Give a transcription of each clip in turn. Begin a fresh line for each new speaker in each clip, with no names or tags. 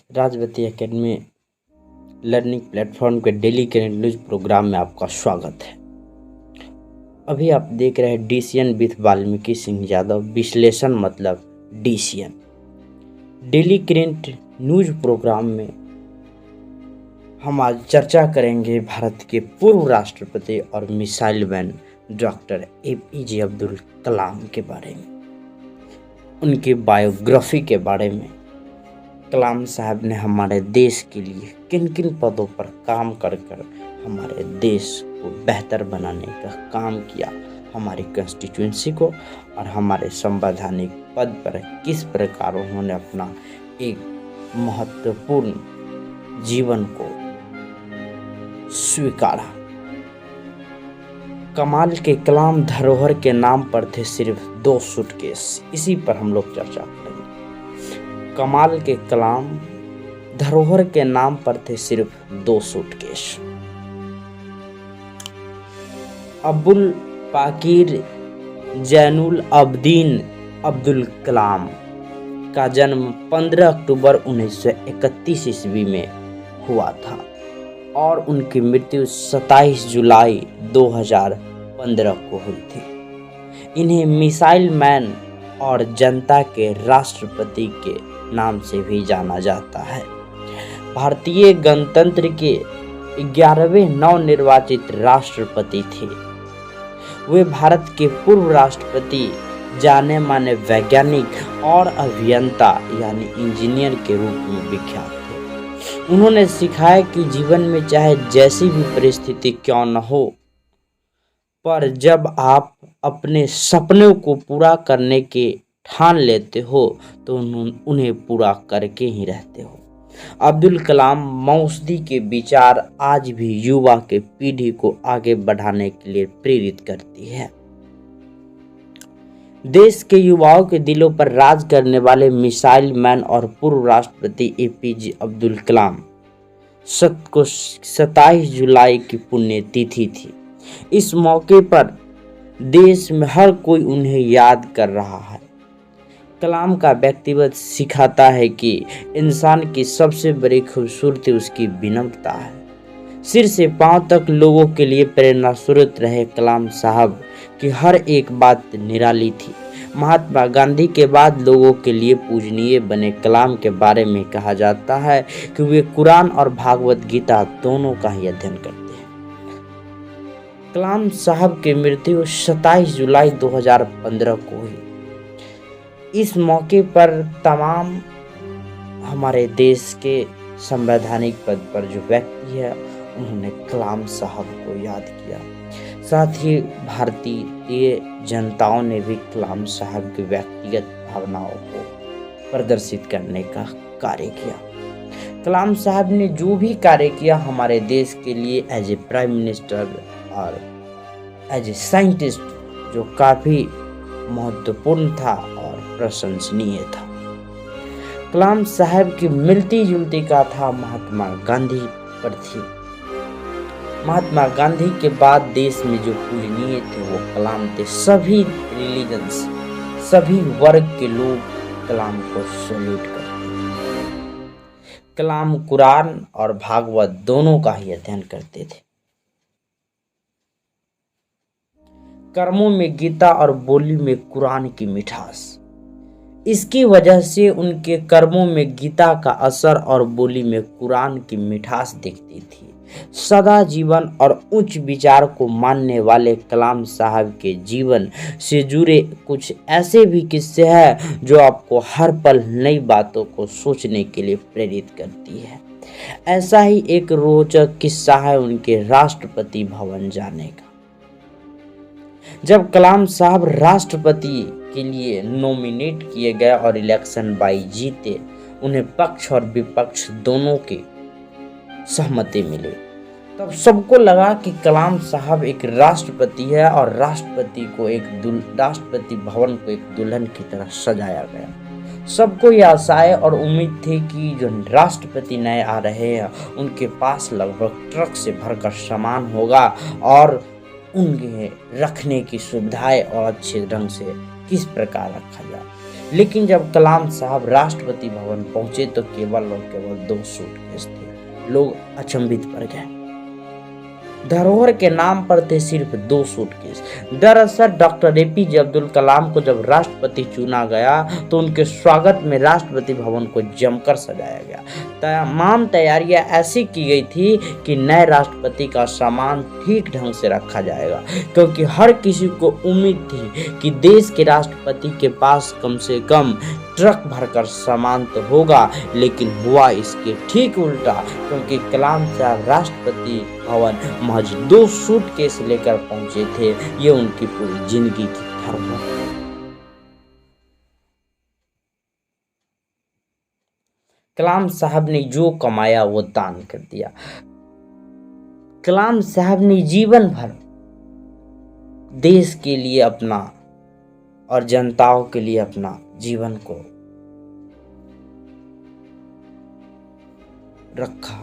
Rajwati academy learning platform के daily current news program में आपका स्वागत है। अभी आप देख रहे हैं डीसीएन विथ वाल्मीकि सिंह यादव विश्लेषण मतलब DCN. Daily current news program में हम आज चर्चा करेंगे भारत के पूर्व राष्ट्रपति और missile man doctor APJ Abdul Kalam के बारे में, उनकी बायोग्राफी के बारे में। कलाम साहब ने हमारे देश के लिए किन किन पदों पर काम कर हमारे देश को बेहतर बनाने का काम किया, हमारी कॉन्स्टिट्यूंसी को और हमारे संवैधानिक पद पर किस प्रकार उन्होंने अपना एक महत्वपूर्ण जीवन को स्वीकारा। कमाल के कलाम धरोहर के नाम पर थे सिर्फ 2 सूटकेस, इसी पर हम लोग चर्चा करेंगे। कमाल के कलाम धरोहर के नाम पर थे सिर्फ 2 सूटकेस। अब्दुल पाकिर जैनुल अब्दीन अब्दुल कलाम का जन्म 15 अक्टूबर 1931 ईस्वी में हुआ था और उनकी मृत्यु 27 जुलाई 2015 को हुई थी। इन्हें मिसाइल मैन और जनता के राष्ट्रपति के नाम से भी जाना जाता है। भारतीय गणतंत्र के 11वें नवनिर्वाचित राष्ट्रपति थे। वे भारत के पूर्व राष्ट्रपति, जाने माने वैज्ञानिक और अभियंता यानी इंजीनियर के रूप में विख्यात थे। उन्होंने सिखाया कि जीवन में चाहे जैसी भी परिस्थिति क्यों न हो, पर जब आप अपने सपनों को पूरा करने के ठान लेते हो तो उन्हें पूरा करके ही रहते हो। अब्दुल कलाम मौजूदी के विचार आज भी युवा के पीढ़ी को आगे बढ़ाने के लिए प्रेरित करती है। देश के युवाओं के दिलों पर राज करने वाले मिसाइल मैन और पूर्व राष्ट्रपति एपीजे अब्दुल कलाम को 27 जुलाई की पुण्यतिथि थी। इस मौके पर देश में हर कोई उन्हें याद कर रहा है। कलाम का व्यक्तित्व सिखाता है कि इंसान की सबसे बड़ी खूबसूरती उसकी विनम्रता है। सिर से पांव तक लोगों के लिए प्रेरणा स्रोत रहे कलाम साहब की हर एक बात निराली थी। महात्मा गांधी के बाद लोगों के लिए पूजनीय बने कलाम के बारे में कहा जाता है कि वे कुरान और भागवत गीता दोनों का ही अध्ययन करते हैं। कलाम साहब की मृत्यु 27 जुलाई 2015 को हुई। इस मौके पर तमाम हमारे देश के संवैधानिक पद पर जो व्यक्ति है उन्होंने कलाम साहब को याद किया। साथ ही भारतीय जनताओं ने भी कलाम साहब की व्यक्तिगत भावनाओं को प्रदर्शित करने का कार्य किया। कलाम साहब ने जो भी कार्य किया हमारे देश के लिए एज ए प्राइम मिनिस्टर और एज ए साइंटिस्ट, जो काफ़ी महत्वपूर्ण था और प्रशंसनीय था। कलाम साहब की मिलती जुलती गाथा महात्मा गांधी पर थी। महात्मा गांधी के बाद देश में जो पूजनीय थे वो कलाम थे। सभी रिलीजन्स, सभी वर्ग के लोग कलाम को सैल्यूट करते थे। कलाम कुरान और भागवत दोनों का ही अध्ययन करते थे। कर्मों में गीता और बोली में कुरान की मिठास, इसकी वजह से उनके कर्मों में गीता का असर और बोली में कुरान की मिठास दिखती थी। सदा जीवन और उच्च विचार को मानने वाले कलाम साहब के जीवन से जुड़े कुछ ऐसे भी किस्से हैं जो आपको हर पल नई बातों को सोचने के लिए प्रेरित करती है। ऐसा ही एक रोचक किस्सा है उनके राष्ट्रपति भवन जाने का। जब कलाम साहब राष्ट्रपति के लिए नॉमिनेट किए गए और इलेक्शन बाई जीते, उन्हें पक्ष और विपक्ष दोनों की सहमति मिली। तब सबको लगा कि कलाम साहब एक राष्ट्रपति है और राष्ट्रपति भवन को एक दुल्हन की तरह सजाया गया। सबको यह आशाएं और उम्मीद थी कि जो राष्ट्रपति नए आ रहे हैं उनके पास लगभग ट्रक से भरकर सामान होगा और उनके रखने की सुविधाएं और अच्छे ढंग से किस प्रकार रखा जाए। लेकिन जब कलाम साहब राष्ट्रपति भवन पहुंचे तो केवल और केवल 2 सूटकेस थे। लोग अचंभित पड़ गए। धरोहर के नाम पर थे सिर्फ 2 सूटकेस। दरअसल डॉक्टर एपीजे अब्दुल कलाम को जब राष्ट्रपति चुना गया तो उनके स्वागत में राष्ट्रपति भवन को जमकर सजाया गया। तमाम तैयारियां ऐसी की गई थी कि नए राष्ट्रपति का सामान ठीक ढंग से रखा जाएगा, क्योंकि हर किसी को उम्मीद थी कि देश के राष्ट्रपति के पास कम से कम ट्रक भरकर सामान तो होगा। लेकिन हुआ इसके ठीक उल्टा, क्योंकि कलाम साहब राष्ट्रपति भवन महज 2 सूटकेस लेकर पहुंचे थे। ये उनकी पूरी जिंदगी की धरोहर है। कलाम साहब ने जो कमाया वो दान कर दिया। कलाम साहब ने जीवन भर देश के लिए अपना और जनताओं के लिए अपना जीवन को रखा।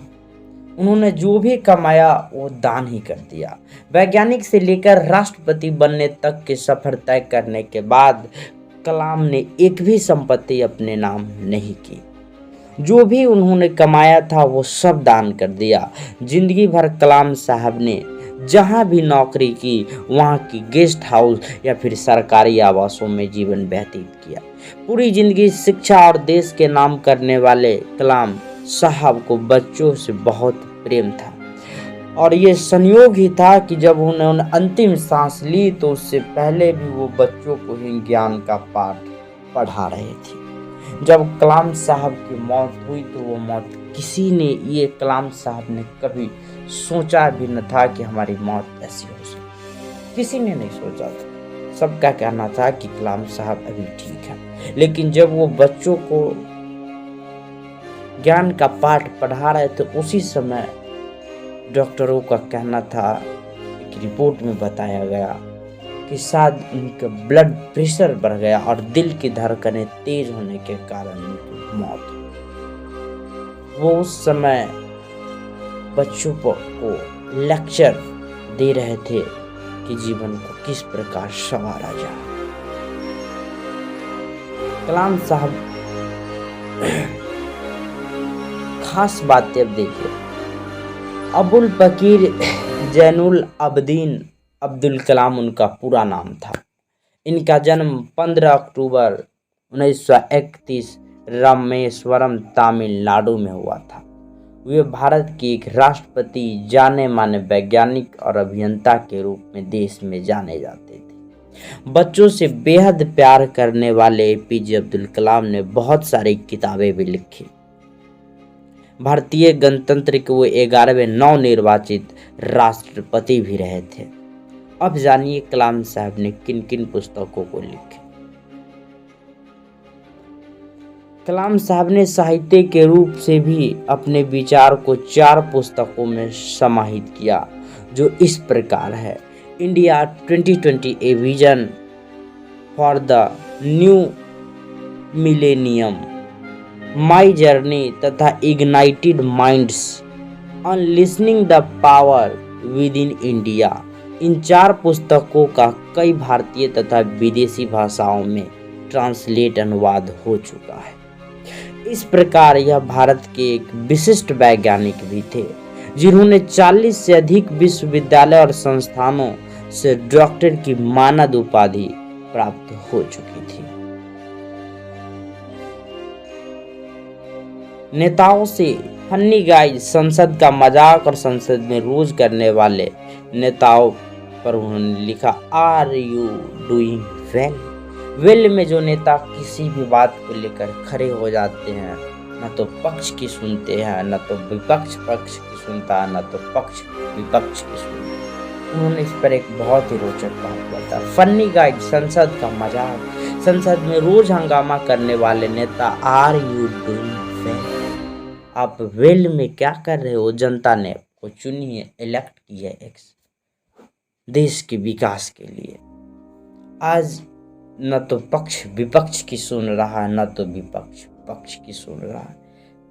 उन्होंने जो भी कमाया वो दान ही कर दिया। वैज्ञानिक से लेकर राष्ट्रपति बनने तक के सफर तय करने के बाद कलाम ने एक भी संपत्ति अपने नाम नहीं की। जो भी उन्होंने कमाया था वो सब दान कर दिया। जिंदगी भर कलाम साहब ने जहां भी नौकरी की वहां की गेस्ट हाउस या फिर सरकारी आवासों में जीवन व्यतीत किया। पूरी जिंदगी शिक्षा और देश के नाम करने वाले कलाम साहब को बच्चों से बहुत प्रेम था, और ये संयोग ही था कि जब उन्होंने अंतिम सांस ली तो उससे पहले भी वो बच्चों को ही ज्ञान का पाठ पढ़ा रहे थे। जब कलाम साहब की मौत हुई तो वो मौत कलाम साहब ने कभी सोचा भी न था कि हमारी मौत ऐसी हो सकती। किसी ने नहीं सोचा था। सबका कहना था कि कलाम साहब अभी ठीक है। लेकिन जब वो बच्चों को ज्ञान का पाठ पढ़ा रहे थे उसी समय डॉक्टरों का कहना था, एक रिपोर्ट में बताया गया कि शायद उनका ब्लड प्रेशर बढ़ गया और दिल की धड़कनें तेज होने के कारण उनकी मौत। वो उस समय बच्चों को लेक्चर दे रहे थे कि जीवन को किस प्रकार संवारा जाए। कलाम साहब खास बातें अब देखिए। अबुल पकीर जैनुल अबदीन अब्दुल कलाम उनका पूरा नाम था। इनका जन्म 15 अक्टूबर 1931 रामेश्वरम तमिलनाडु में हुआ था। वे भारत के एक राष्ट्रपति, जाने माने वैज्ञानिक और अभियंता के रूप में देश में जाने जाते थे। बच्चों से बेहद प्यार करने वाले एपीजे अब्दुल कलाम ने बहुत सारी किताबें भी लिखी। भारतीय गणतंत्र के वो 11वें नवनिर्वाचित राष्ट्रपति भी रहे थे। अब जानिए कलाम साहब ने किन किन पुस्तकों को लिखे। कलाम साहब ने साहित्य के रूप से भी अपने विचार को 4 पुस्तकों में समाहित किया, जो इस प्रकार है: India 2020 a vision for the new millennium, my journey तथा ignited minds, unleashing the power within India. इन 4 पुस्तकों का कई भारतीय तथा विदेशी भाषाओं में ट्रांसलेट अनुवाद हो चुका है। इस प्रकार यह भारत के एक विशिष्ट वैज्ञानिक भी थे, जिन्होंने 40 से अधिक विश्वविद्यालय और संस्थानों से डॉक्टर की मानद उपाधि प्राप्त हो चुकी थी। नेताओं से फन्नी गाइड, संसद का मजाक और संसद में रोज करने वाले नेताओं पर उन्होंने लिखा, are you doing well. Well में जो नेता किसी भी बात को लेकर खड़े हो जाते हैं, न तो पक्ष की सुनते हैं, न तो विपक्ष पक्ष की सुनता है, न तो पक्ष विपक्ष की सुनता है। उन्होंने इस पर एक बहुत ही रोचक बात बताया, फन्नी गाइड, संसद का मजाक, संसद में रोज हंगामा करने वाले नेता, आर यू डूइंग वेल। आप वेल में क्या कर रहे हो? जनता ने आपको चुनी है, इलेक्ट की है एक देश के विकास के लिए। आज न तो पक्ष विपक्ष की सुन रहा है, न तो विपक्ष पक्ष की सुन रहा है।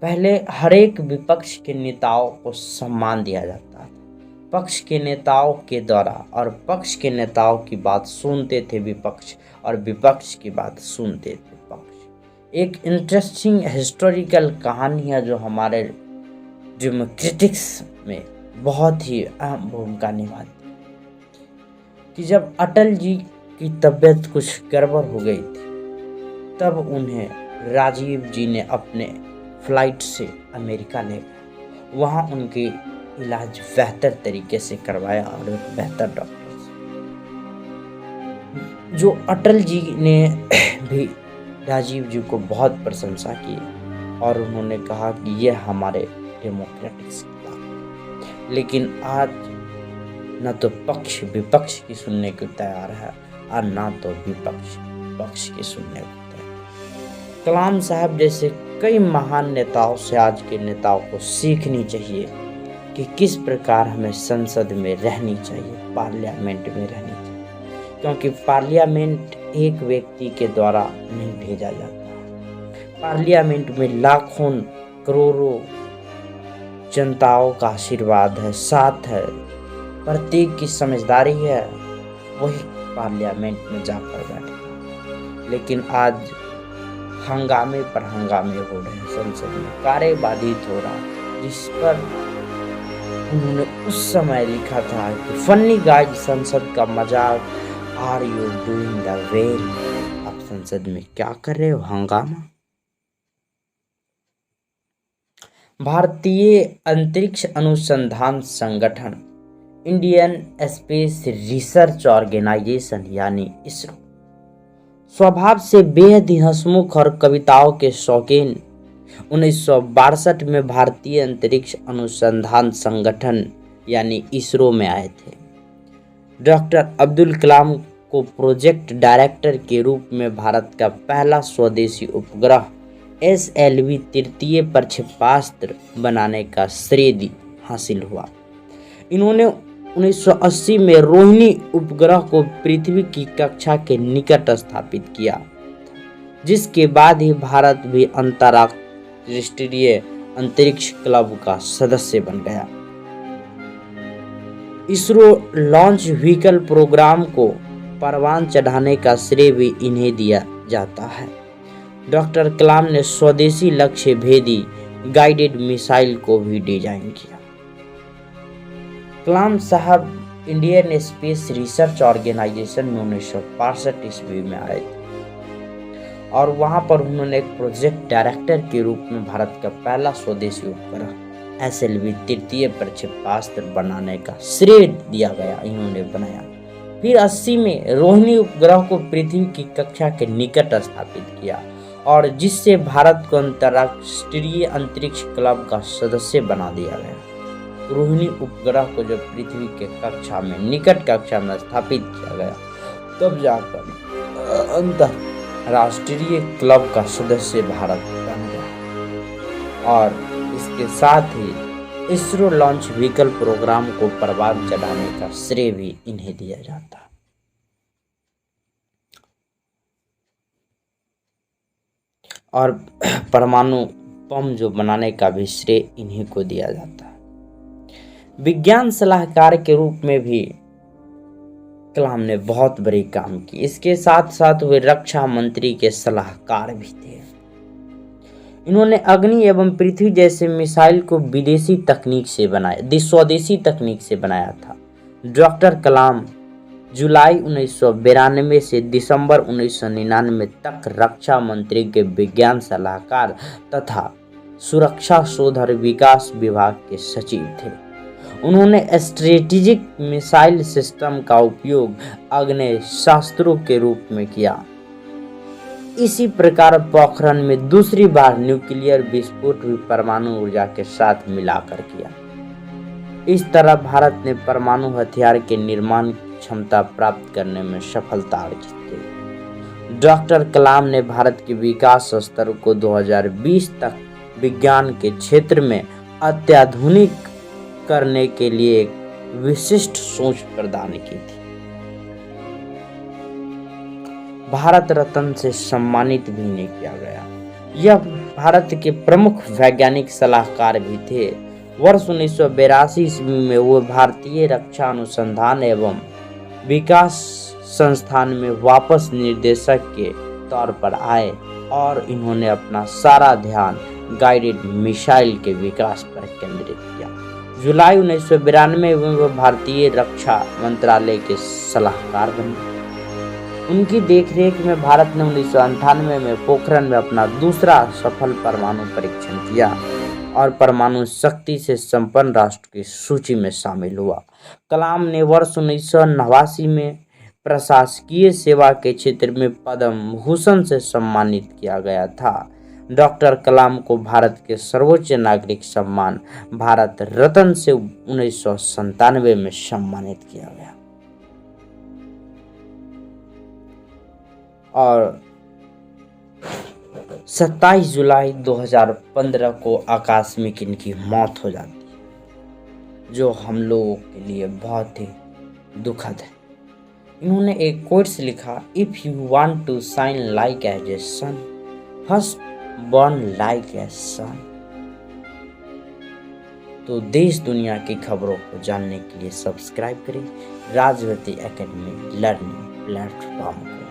पहले हर एक विपक्ष के नेताओं को सम्मान दिया जाता था, पक्ष के नेताओं के द्वारा, और पक्ष के नेताओं की बात सुनते थे विपक्ष, और विपक्ष की बात सुनते थे पक्ष। एक इंटरेस्टिंग हिस्टोरिकल कहानी है जो हमारे डेमोक्रेटिक्स में बहुत ही अहम भूमिका निभाती है कि जब अटल जी की तबीयत कुछ गड़बड़ हो गई थी तब उन्हें राजीव जी ने अपने फ्लाइट से अमेरिका ले गए। वहाँ उनकी इलाज बेहतर तरीके से करवाया और एक बेहतर डॉक्टर से, जो अटल जी ने भी राजीव जी को बहुत प्रशंसा की और उन्होंने कहा कि यह हमारे डेमोक्रेटिक्स की ताकत। लेकिन आज न तो पक्ष विपक्ष की सुनने को तैयार है और ना तो विपक्ष पक्ष की सुनने को तैयार। कलाम साहब जैसे कई महान नेताओं से आज के नेताओं को सीखनी चाहिए कि किस प्रकार हमें संसद में रहनी चाहिए, पार्लियामेंट में रहनी चाहिए, क्योंकि पार्लियामेंट एक व्यक्ति के द्वारा नहीं भेजा जाता। पार्लियामेंट में लाखों करोड़ों जनताओं का आशीर्वाद है, साथ है, प्रत्येक की समझदारी है, वही पार्लियामेंट में जाकर बैठता। लेकिन आज हंगामे पर हंगामे हो रहे हैं, संसद में कार्य बाधित हो रहा, जिस पर उन्होंने उस समय लिखा था कि फनी गाइड संसद का मजाक, are you doing the well. आप संसद में क्या कर रहे हो, हंगामा। भारतीय अंतरिक्ष अनुसंधान संगठन, इंडियन स्पेस रिसर्च ऑर्गेनाइजेशन यानी इसरो, स्वभाव से बेहद ही हंसमुख और कविताओं के शौकीन 1962 में भारतीय अंतरिक्ष अनुसंधान संगठन यानी इसरो में आए थे। डॉक्टर अब्दुल कलाम को प्रोजेक्ट डायरेक्टर के रूप में भारत का पहला स्वदेशी उपग्रह SLV तृतीय प्रक्षेपास्त्र बनाने का श्रेय हासिल हुआ। इन्होंने 1980 में रोहिणी उपग्रह को पृथ्वी की कक्षा के निकट स्थापित किया, जिसके बाद ही भारत भी अंतर्राष्ट्रीय अंतरिक्ष क्लब का सदस्य बन गया। इसरो लॉन्च व्हीकल प्रोग्राम को परवान चढ़ाने का श्रेय भी इन्हें दिया जाता है। डॉक्टर कलाम ने स्वदेशी लक्ष्य भेदी गाइडेड मिसाइल को भी डिजाइन किया। कलाम साहब इंडियन स्पेस रिसर्च ऑर्गेनाइजेशन में 1965 ईस्वी में आए थे और वहां पर उन्होंने एक प्रोजेक्ट डायरेक्टर के रूप में भारत का पहला स्वदेशी उपग्रह SLV तृतीय प्रक्षेपास्त्र बनाने का श्रेय दिया गया, इन्होंने बनाया। फिर 80 में रोहिणी उपग्रह को पृथ्वी की कक्षा के निकट स्थापित किया और जिससे भारत को अंतर्राष्ट्रीय अंतरिक्ष क्लब का सदस्य बना दिया गया। रोहिणी उपग्रह को जब पृथ्वी के कक्षा में निकट कक्षा में स्थापित किया गया तब जाकर अंतर्राष्ट्रीय क्लब का सदस्य भारत बन गया और इसके साथ ही इसरो लॉन्च व्हीकल प्रोग्राम को परवान चढ़ाने का श्रेय भी इन्हें दिया जाता है। और परमाणु बम जो बनाने का भी श्रेय इन्हीं को दिया जाता है। विज्ञान सलाहकार के रूप में भी कलाम ने बहुत बड़ी काम की। इसके साथ साथ वे रक्षा मंत्री के सलाहकार भी थे। इन्होंने अग्नि एवं पृथ्वी जैसे मिसाइल को विदेशी तकनीक से बनाया, स्वदेशी तकनीक से बनाया था। डॉक्टर कलाम जुलाई 1992 से दिसंबर 1999 तक रक्षा मंत्री के विज्ञान सलाहकार तथा सुरक्षा शोध और विकास विभाग के सचिव थे। उन्होंने स्ट्रेटेजिक मिसाइल सिस्टम का उपयोग आग्नेयास्त्रों के रूप में किया। इसी प्रकार पोखरण में दूसरी बार न्यूक्लियर विस्फोट भी परमाणु ऊर्जा के साथ मिलाकर किया। इस तरह भारत ने परमाणु हथियार के निर्माण क्षमता प्राप्त करने में सफलता अर्जित की। डॉक्टर कलाम ने भारत के विकास स्तर को 2020 तक विज्ञान के क्षेत्र में अत्याधुनिक करने के लिए एक विशिष्ट सोच प्रदान की थी। भारत रत्न से सम्मानित भी नहीं किया गया। यह भारत के प्रमुख वैज्ञानिक सलाहकार भी थे। वर्ष 1982 ईस्वी में वो भारतीय रक्षा अनुसंधान एवं विकास संस्थान में वापस निर्देशक के तौर पर आए और इन्होंने अपना सारा ध्यान गाइडेड मिसाइल के विकास पर केंद्रित किया। जुलाई 1992 में वह भारतीय रक्षा मंत्रालय के सलाहकार बने। उनकी देखरेख में भारत ने 1998 में पोखरण में अपना दूसरा सफल परमाणु परीक्षण किया और परमाणु शक्ति से संपन्न राष्ट्र की सूची में शामिल हुआ। कलाम ने वर्ष 1989 में प्रशासकीय सेवा के क्षेत्र में पद्म भूषण से सम्मानित किया गया था। डॉक्टर कलाम को भारत के सर्वोच्च नागरिक सम्मान भारत रत्न से 1997 में सम्मानित किया गया। और 27 जुलाई 2015 को आकस्मिक इनकी मौत हो जाती है, जो हम लोगों के लिए बहुत ही दुखद है। इन्होंने एक कोट्स लिखा, if you want to shine like as a sun, first burn like a sun. तो देश दुनिया की खबरों को जानने के लिए सब्सक्राइब करें राजवती एकेडमी लर्निंग प्लेटफॉर्म को।